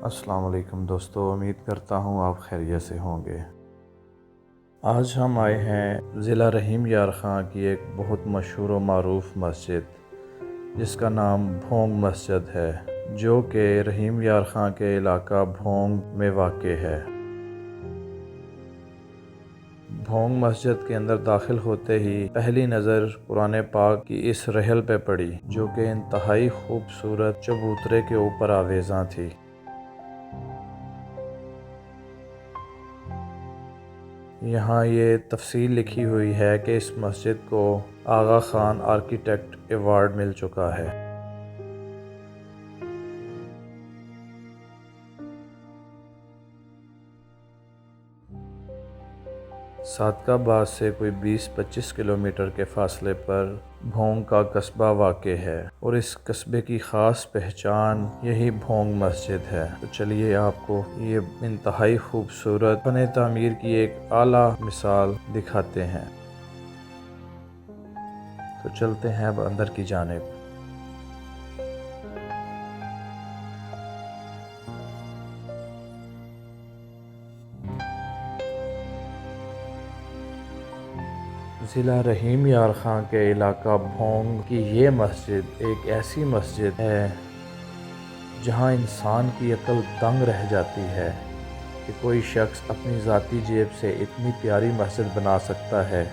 अस्सलाम वालेकुम दोस्तों, उम्मीद करता हूँ आप खैरियत से होंगे। आज हम आए हैं ज़िला रहीम यार ख़ां की एक बहुत मशहूर व मारूफ़ मस्जिद जिसका नाम भोंग मस्जिद है, जो कि रहीम यार ख़ां के इलाका भोंग में वाक़ है। भोंग मस्जिद के अंदर दाखिल होते ही पहली नज़र कुरान पाक की इस रहल पे पड़ी, जो कि इंतहाई खूबसूरत चबूतरे के ऊपर आवेज़ां थी। यहाँ ये तफसील लिखी हुई है कि इस मस्जिद को आगा खान आर्किटेक्ट अवार्ड मिल चुका है। सादकाबाद से कोई 20-25 किलोमीटर के फासले पर भोंग का कस्बा वाक़ है और इस कस्बे की ख़ास पहचान यही भोंग मस्जिद है। तो चलिए आपको ये इंतहाई खूबसूरत फ़न तामीर की एक आला मिसाल दिखाते हैं। तो चलते हैं अब अंदर की जानिब। ज़िला रहीम यार ख़ां के इलाका भोंग की ये मस्जिद एक ऐसी मस्जिद है जहाँ इंसान की अक्ल दंग रह जाती है कि कोई शख्स अपनी ज़ाती जेब से इतनी प्यारी मस्जिद बना सकता है।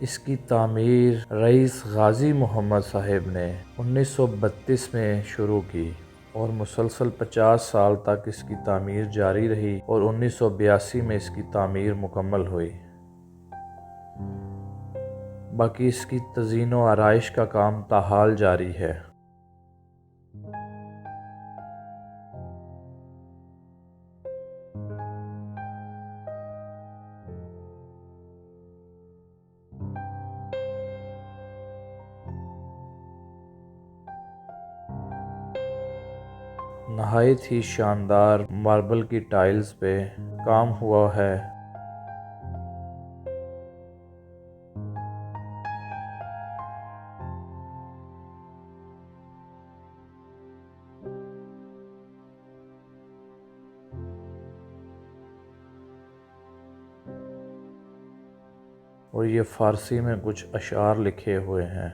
इसकी तामीर रईस गाज़ी मोहम्मद साहब ने 1932 में शुरू की और मुसलसल 50 साल तक इसकी तामीर जारी रही और 1982 में इसकी तामीर मुकम्मल हुई। बाकी इसकी तज़ीन व आराइश का काम ताहाल जारी है। नहायत ही शानदार मार्बल की टाइल्स पे काम हुआ है। और ये फ़ारसी में कुछ अशार लिखे हुए हैं।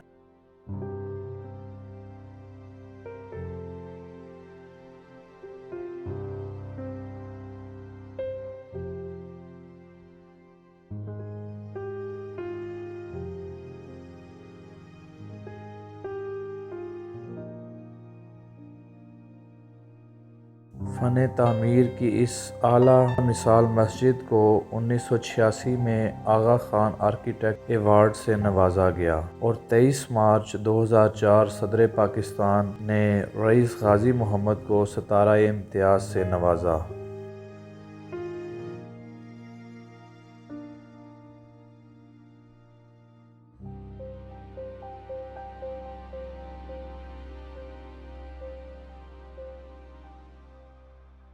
फ़न तामीर की इस आला मिसाल मस्जिद को 1986 में आगा खान आर्किटेक्ट अवार्ड से नवाजा गया और 23 मार्च 2004 सदर पाकिस्तान ने रईस गाज़ी मोहम्मद को सितारा इम्तियाज़ से नवाजा।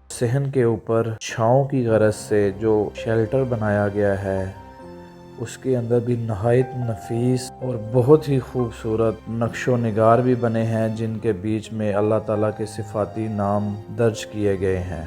सहन के ऊपर छाँव की गरज से जो शेल्टर बनाया गया है उसके अंदर भी नहायत नफीस और बहुत ही खूबसूरत नक्शो निगार भी बने हैं, जिनके बीच में अल्लाह ताला के सिफाती नाम दर्ज किए गए हैं।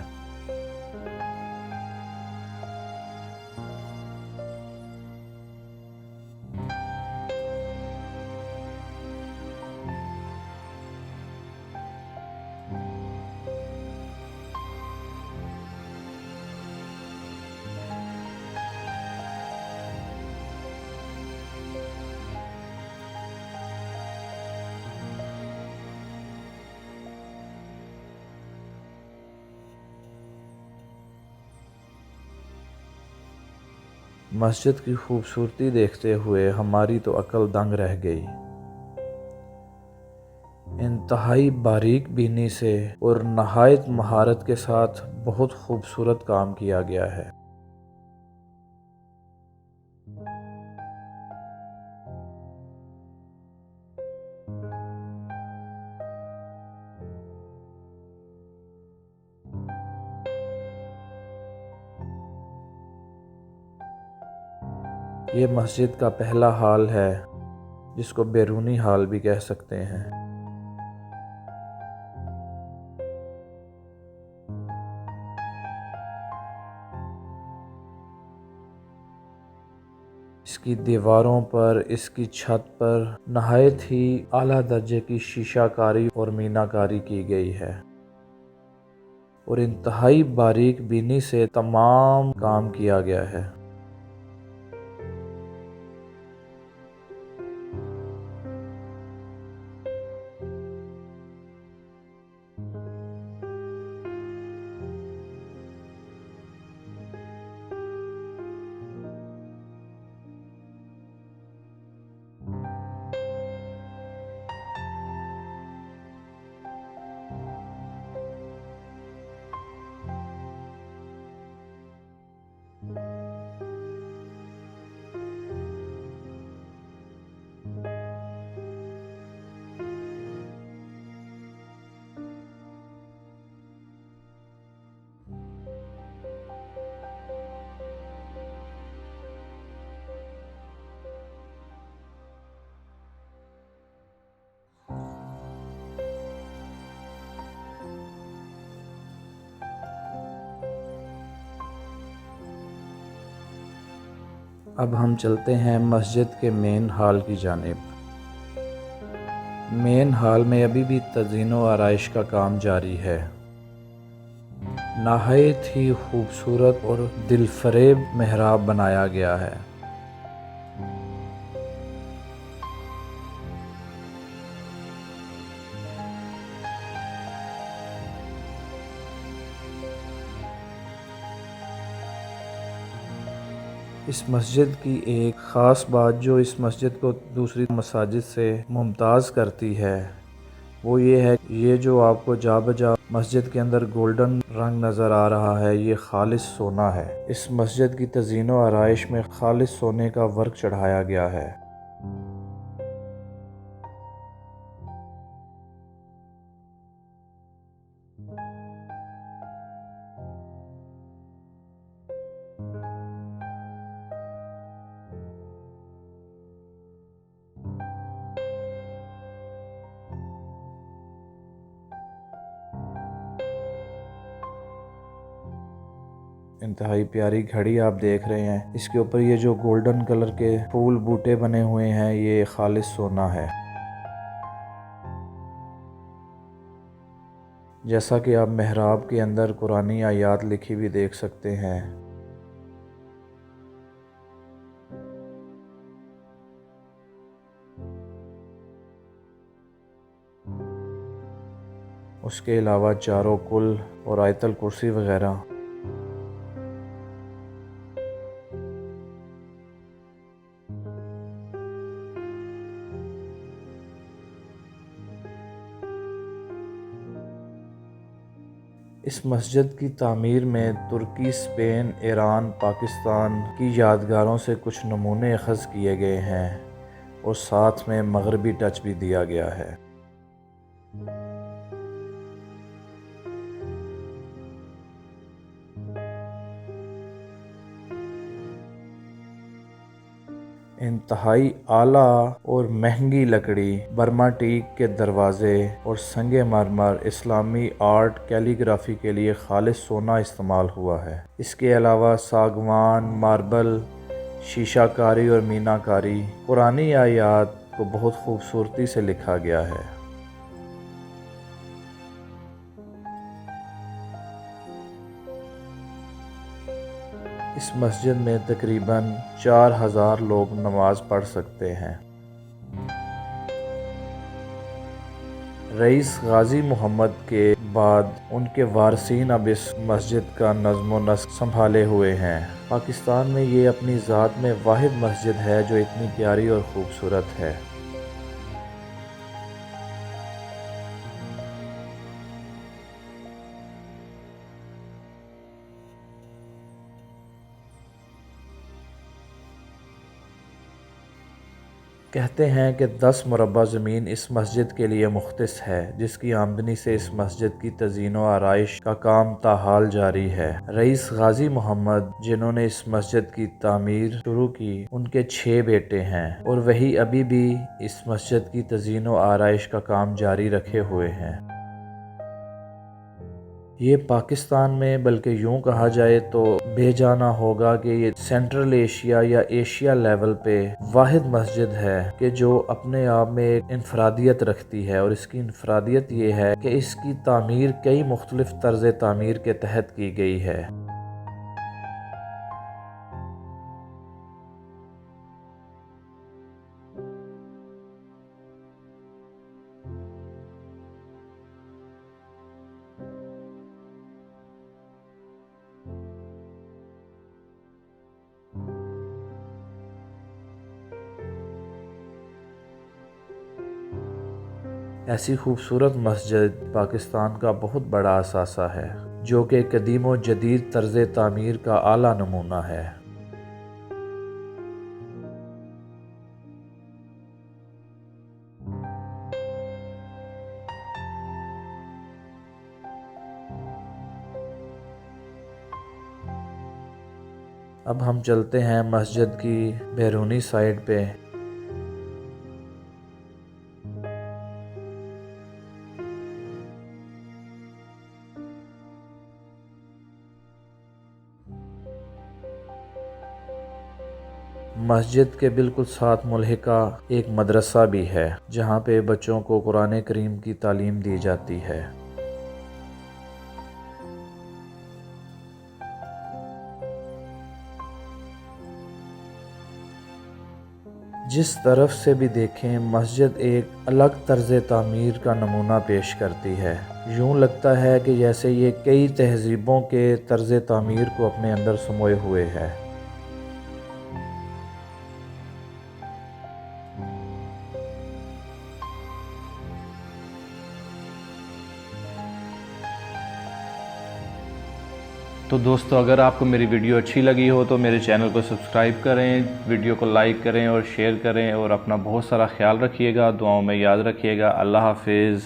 मस्जिद की खूबसूरती देखते हुए हमारी तो अक्ल दंग रह गई। इंतहाई बारीक बीनी से और नहायत महारत के साथ बहुत खूबसूरत काम किया गया है। ये मस्जिद का पहला हाल है, जिसको बैरूनी हाल भी कह सकते हैं। इसकी दीवारों पर, इसकी छत पर नहायत ही आला दर्जे की शीशाकारी और मीनाकारी की गई है और इंतहाई बारीक बीनी से तमाम काम किया गया है। अब हम चलते हैं मस्जिद के मेन हॉल की जानिब। मेन हॉल में अभी भी तज़ीन व आराइश का काम जारी है। नहायत ही खूबसूरत और दिलफरेब मेहराब बनाया गया है। इस मस्जिद की एक ख़ास बात जो इस मस्जिद को दूसरी मसाजिद से मुमताज़ करती है वो ये है, ये जो आपको जा बजा मस्जिद के अंदर गोल्डन रंग नज़र आ रहा है, ये खालिस सोना है। इस मस्जिद की तज़ीन व आराइश में खालिस सोने का वर्क चढ़ाया गया है। इंतहाई प्यारी घड़ी आप देख रहे हैं, इसके ऊपर ये जो गोल्डन कलर के फूल बूटे बने हुए हैं ये खालिस सोना है। जैसा कि आप मेहराब के अंदर कुरानी आयात लिखी भी देख सकते हैं। उसके अलावा चारों कुल और आयतल कुर्सी वगैरह। इस मस्जिद की तामीर में तुर्की, स्पेन, ईरान, पाकिस्तान की यादगारों से कुछ नमूने अख़ज़ किए गए हैं और साथ में मगरबी टच भी दिया गया है। इंतहाई आला और महंगी लकड़ी, बर्मा टीक के दरवाजे और संगे मरमर इस्लामी आर्ट कैलीग्राफी के लिए खालिस सोना इस्तेमाल हुआ है। इसके अलावा सागवान, मार्बल, शीशाकारी और मीनाकारी पुरानी आयात को बहुत खूबसूरती से लिखा गया है। इस मस्जिद में तकरीबन 4000 लोग नमाज पढ़ सकते हैं। रईस गाजी मोहम्मद के बाद उनके वारसीन अब इस मस्जिद का नज़्म व नस्क संभाले हुए हैं। पाकिस्तान में ये अपनी ज़ात में वाहिद मस्जिद है जो इतनी प्यारी और ख़ूबसूरत है। कहते हैं कि 10 मुरब्बा ज़मीन इस मस्जिद के लिए मुख्तस है, जिसकी आमदनी से इस मस्जिद की तज़ीन व आराइश का काम ताहाल जारी है। रईस गाजी मोहम्मद जिन्होंने इस मस्जिद की तामीर शुरू की, उनके 6 बेटे हैं और वही अभी भी इस मस्जिद की तज़ीन व आराइश का काम जारी रखे हुए हैं। ये पाकिस्तान में, बल्कि यूँ कहा जाए तो बेजाना होगा कि ये सेंट्रल एशिया या एशिया लेवल पे वाहिद मस्जिद है कि जो अपने आप में एक इनफरादियत रखती है। और इसकी इनफरादियत ये है कि इसकी तामीर कई मुख्तलिफ तर्ज तामीर के तहत की गई है। ऐसी खूबसूरत मस्जिद पाकिस्तान का बहुत बड़ा असासा है, जो कि कदीम व जदीद तर्ज तामीर का आला नमूना है। अब हम चलते हैं मस्जिद की बैरूनी साइड पे। मस्जिद के बिल्कुल साथ मुल्हिका एक मदरसा भी है, जहाँ पे बच्चों को कुरान करीम की तालीम दी जाती है। जिस तरफ से भी देखें मस्जिद एक अलग तर्ज तामीर का नमूना पेश करती है। यूँ लगता है कि जैसे ये कई तहजीबों के तर्ज तामीर को अपने अंदर समोए हुए है। तो दोस्तों, अगर आपको मेरी वीडियो अच्छी लगी हो तो मेरे चैनल को सब्सक्राइब करें, वीडियो को लाइक करें और शेयर करें, और अपना बहुत सारा ख्याल रखिएगा, दुआओं में याद रखिएगा। अल्लाह हाफिज़।